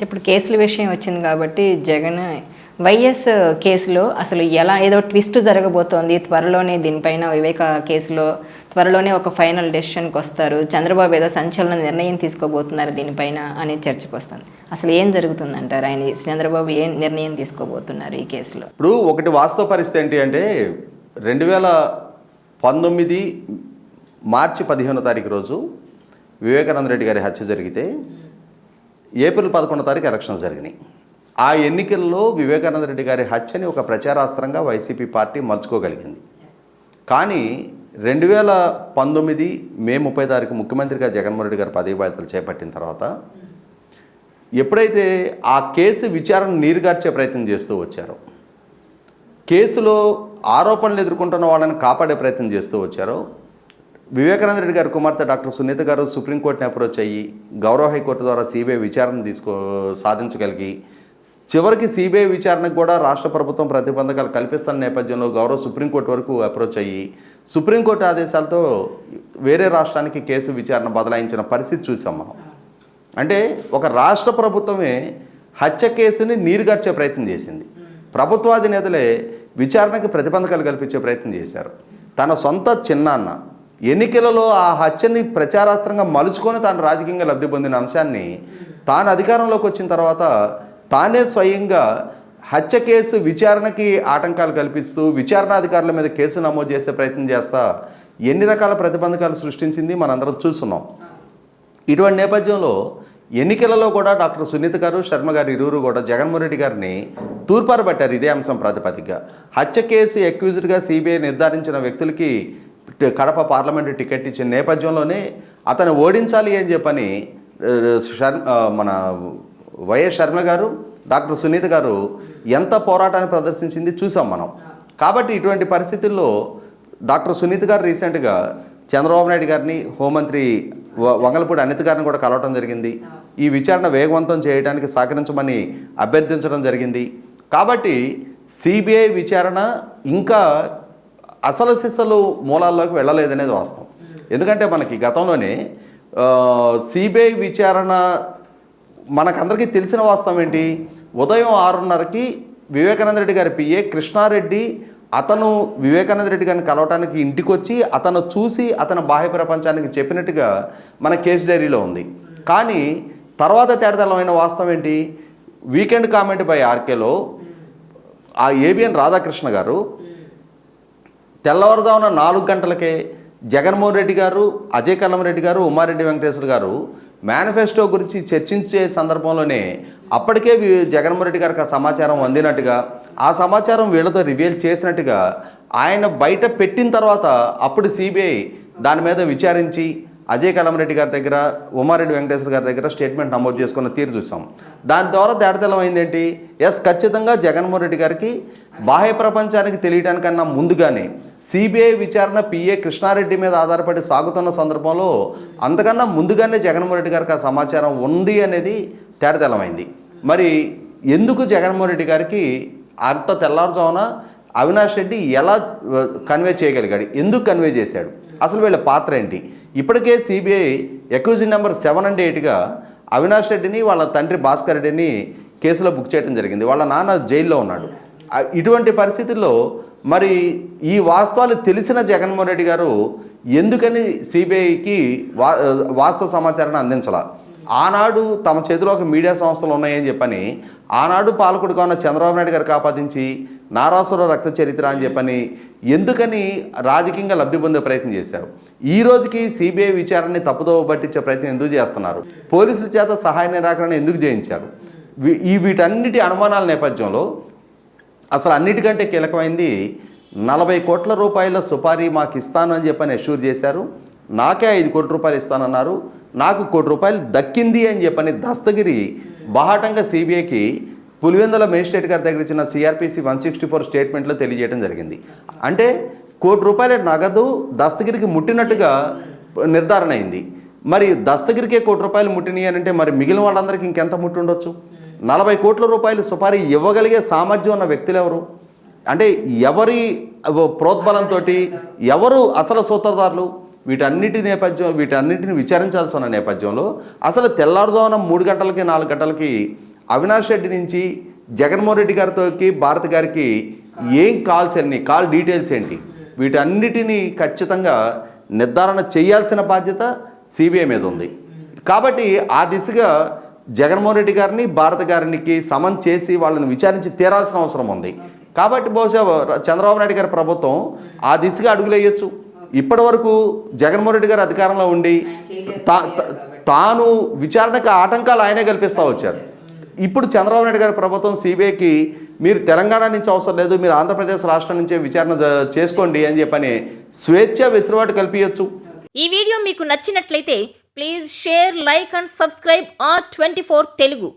అయితే ఇప్పుడు కేసుల విషయం వచ్చింది కాబట్టి జగన్ వైఎస్ కేసులో అసలు ఎలా ఏదో ట్విస్ట్ జరగబోతోంది, త్వరలోనే దీనిపైన వివేక కేసులో త్వరలోనే ఒక ఫైనల్ డెసిషన్కి వస్తారు, చంద్రబాబు ఏదో సంచలన నిర్ణయం తీసుకోబోతున్నారు దీనిపైన అనే చర్చకు వస్తుంది. అసలు ఏం జరుగుతుందంటారు? ఆయన చంద్రబాబు ఏం నిర్ణయం తీసుకోబోతున్నారు ఈ కేసులో? ఇప్పుడు ఒకటి వాస్తవ పరిస్థితి ఏంటి అంటే 2019 మార్చి 15వ తారీఖు రోజు వివేకానంద రెడ్డి గారి హత్య జరిగితే ఏప్రిల్ 11వ తారీఖు ఎలక్షన్స్ జరిగినాయి. ఆ ఎన్నికల్లో వివేకానంద రెడ్డి గారి హత్యని ఒక ప్రచారాస్త్రంగా వైసీపీ పార్టీ మలుచుకోగలిగింది. కానీ 2019 మే 30 తారీఖు ముఖ్యమంత్రిగా జగన్మోహన్ రెడ్డి గారు పదవి బాధ్యతలు చేపట్టిన తర్వాత ఎప్పుడైతే ఆ కేసు విచారణ నీరుగార్చే ప్రయత్నం చేస్తూ వచ్చారో, కేసులో ఆరోపణలు ఎదుర్కొంటున్న వాళ్ళని కాపాడే ప్రయత్నం చేస్తూ వచ్చారో, వివేకానంద రెడ్డి గారి కుమార్తె డాక్టర్ సునీత గారు సుప్రీంకోర్టుని అప్రోచ్ అయ్యి గౌరవ హైకోర్టు ద్వారా సిబిఐ విచారణ సాధించగలిగి చివరికి సిబిఐ విచారణకు కూడా రాష్ట్ర ప్రభుత్వం ప్రతిబంధకాలు కల్పిస్తున్న నేపథ్యంలో గౌరవ సుప్రీంకోర్టు వరకు అప్రోచ్ అయ్యి సుప్రీంకోర్టు ఆదేశాలతో వేరే రాష్ట్రానికి కేసు విచారణ బదలాయించిన పరిస్థితి చూసాం మనం. అంటే ఒక రాష్ట్ర ప్రభుత్వమే హత్య కేసుని నీరుగార్చే ప్రయత్నం చేసింది. ప్రభుత్వాధినేతలే విచారణకు ప్రతిబంధకాలు కల్పించే ప్రయత్నం చేశారు. తన సొంత చిన్నాన్న ఎన్నికలలో ఆ హత్యని ప్రచారాస్త్రంగా మలుచుకొని తాను రాజకీయంగా లబ్ధి పొందిన అంశాన్ని తాను అధికారంలోకి వచ్చిన తర్వాత తానే స్వయంగా హత్య కేసు విచారణకి ఆటంకాలు కల్పిస్తూ విచారణాధికారుల మీద కేసు నమోదు చేసే ప్రయత్నం చేస్తా ఎన్ని రకాల ప్రతిబంధకాలు సృష్టించింది మనందరం చూస్తున్నాం. ఇటువంటి నేపథ్యంలో ఎన్నికలలో కూడా డాక్టర్ సునీత గారు, శర్మ గారు ఇరువురు కూడా జగన్మోహన్ రెడ్డి గారిని తూర్పారు పట్టారు. ఇదే అంశం ప్రాతిపదికగా హత్య కేసు అక్యూజ్డ్గా సిబిఐ నిర్ధారించిన వ్యక్తులకి కడప పార్లమెంటు టికెట్ ఇచ్చిన నేపథ్యంలోనే అతను ఓడించాలి అని చెప్పని మన వైఎస్ శర్మ గారు, డాక్టర్ సునీత గారు ఎంత పోరాటాన్ని ప్రదర్శించింది చూసాం మనం. కాబట్టి ఇటువంటి పరిస్థితుల్లో డాక్టర్ సునీత గారు రీసెంట్గా చంద్రబాబు నాయుడు గారిని, హోంమంత్రి వంగలపూడి అనిత గారిని కూడా కలవటం జరిగింది. ఈ విచారణ వేగవంతం చేయడానికి సహకరించమని అభ్యర్థించడం జరిగింది. కాబట్టి సిబిఐ విచారణ ఇంకా అసలు సిసలు మూలాల్లోకి వెళ్ళలేదనేది వాస్తవం. ఎందుకంటే మనకి గతంలోనే సిబిఐ విచారణ మనకందరికీ తెలిసిన వాస్తవం ఏంటి, ఉదయం 6:30కి వివేకానంద రెడ్డి గారి పిఏ కృష్ణారెడ్డి అతను వివేకానంద రెడ్డి గారిని కలవటానికి ఇంటికి వచ్చి అతను చూసి అతను బాహ్య ప్రపంచానికి చెప్పినట్టుగా మన కేసు డైరీలో ఉంది. కానీ తర్వాత తేటతెల్లమైన వాస్తవం ఏంటి, వీకెండ్ కామెంట్ బై ఆర్కేలో ఆ ఏబిఎన్ రాధాకృష్ణ గారు తెల్లవారుజామున 4 గంటలకే జగన్మోహన్ రెడ్డి గారు, అజయ్ కల్లం రెడ్డి గారు, ఉమారెడ్డి వెంకటేశ్వర గారు మేనిఫెస్టో గురించి చర్చించే సందర్భంలోనే అప్పటికే జగన్మోహన్ రెడ్డి గారికి ఆ సమాచారం అందినట్టుగా, ఆ సమాచారం వీళ్ళతో రివీల్ చేసినట్టుగా ఆయన బయట పెట్టిన తర్వాత అప్పుడు సిబిఐ దాని మీద విచారించి అజయ్ కల్లం రెడ్డి గారి దగ్గర, ఉమారెడ్డి వెంకటేశ్వర గారి దగ్గర స్టేట్మెంట్ నమోదు చేసుకున్న తీరు చూసాం. దాని ద్వారా తేటతెల్లమైంది ఏంటి, ఖచ్చితంగా జగన్మోహన్ రెడ్డి గారికి బాహ్య ప్రపంచానికి తెలియడానికన్నా ముందుగానే సిబిఐ విచారణ పిఏ కృష్ణారెడ్డి మీద ఆధారపడి సాగుతున్న సందర్భంలో అంతకన్నా ముందుగానే జగన్మోహన్ రెడ్డి గారికి ఆ సమాచారం ఉంది అనేది తేటతెల్లమైంది. మరి ఎందుకు జగన్మోహన్ రెడ్డి గారికి అంత తెల్లారుజామున అవినాష్ రెడ్డి ఎలా కన్వే చేయగలిగాడు, ఎందుకు కన్వే చేశాడు, అసలు వీళ్ళ పాత్ర ఏంటి? ఇప్పటికే సిబిఐ అక్యూజ్డ్ నెంబర్ 7 and 8గా అవినాష్ రెడ్డిని, వాళ్ళ తండ్రి భాస్కర్ రెడ్డిని కేసులో బుక్ చేయడం జరిగింది. వాళ్ళ నాన్న జైల్లో ఉన్నాడు. ఇటువంటి పరిస్థితుల్లో మరి ఈ వాస్తవాలు తెలిసిన జగన్మోహన్ రెడ్డి గారు ఎందుకని సిబిఐకి వాస్తవ సమాచారాన్ని అందించాల? ఆనాడు తమ చేతిలో ఒక మీడియా సంస్థలు ఉన్నాయని చెప్పని ఆనాడు పాలకుడుగా ఉన్న చంద్రబాబు నాయుడు గారికి ఆపాదించి నారాసుర రక్త చరిత్ర అని చెప్పని ఎందుకని రాజకీయంగా లబ్ధి పొందే ప్రయత్నం చేశారు? ఈ రోజుకి సిబిఐ విచారణని తప్పుదోవ పట్టించే ప్రయత్నం ఎందుకు చేస్తున్నారు? పోలీసుల చేత సహాయ నిరాకరణ ఎందుకు చేయించారు? వీటన్నిటి అనుమానాల నేపథ్యంలో అసలు అన్నిటికంటే కీలకమైంది 40 కోట్ల రూపాయల సుపారీ మాకు ఇస్తాను అని చెప్పని అష్యూర్ చేశారు. నాకే 5 కోట్ల రూపాయలు ఇస్తానన్నారు, నాకు 1 కోటి రూపాయలు దక్కింది అని చెప్పని దస్తగిరి బాహాటంగా సిబిఐకి పులివెందుల మేజిస్ట్రేట్ గారి దగ్గర ఇచ్చిన సిఆర్పిసి 164 స్టేట్మెంట్లో తెలియజేయడం జరిగింది. అంటే 1 కోటి రూపాయల నగదు దస్తగిరికి ముట్టినట్టుగా నిర్ధారణ అయింది. మరి దస్తగిరికే 1 కోటి రూపాయలు ముట్టినాయి అని అంటే మరి మిగిలిన వాళ్ళందరికీ ఇంకెంత ముట్టి ఉండొచ్చు? 40 కోట్ల రూపాయలు సుపారీ ఇవ్వగలిగే సామర్థ్యం ఉన్న వ్యక్తులు ఎవరు? అంటే ఎవరి ప్రోద్బలంతో ఎవరు అసలు సూత్రధారులు? వీటన్నిటిని విచారించాల్సిన నేపథ్యంలో అసలు తెల్లారుజామున 3 గంటలకి 4 గంటలకి అవినాష్ రెడ్డి నుంచి జగన్మోహన్ రెడ్డి గారితోకి భారత్ గారికి ఏం కాల్స్ అన్ని కాల్ డీటెయిల్స్ ఏంటి, వీటన్నిటినీ ఖచ్చితంగా నిర్ధారణ చేయాల్సిన బాధ్యత సిబిఐ మీద ఉంది. కాబట్టి ఆ దిశగా జగన్మోహన్ రెడ్డి గారిని భారత గారికి సమన్ చేసి వాళ్ళని విచారించి తీరాల్సిన అవసరం ఉంది. కాబట్టి బహుశా చంద్రబాబు నాయుడు గారి ప్రభుత్వం ఆ దిశగా అడుగులేయచ్చు. ఇప్పటి వరకు జగన్మోహన్ రెడ్డి గారు అధికారంలో ఉండి తాను విచారణకు ఆటంకాలు ఆయనే కల్పిస్తూ వచ్చారు. ఇప్పుడు చంద్రబాబు నాయుడు గారి ప్రభుత్వం సిబిఐకి మీరు తెలంగాణ నుంచి అవసరం లేదు, మీరు ఆంధ్రప్రదేశ్ రాష్ట్రం నుంచే విచారణ చేసుకోండి అని చెప్పని స్వేచ్ఛ వెసులుబాటు కల్పించచ్చు. ఈ వీడియో మీకు నచ్చినట్లయితే please share, like and subscribe R24 Telugu.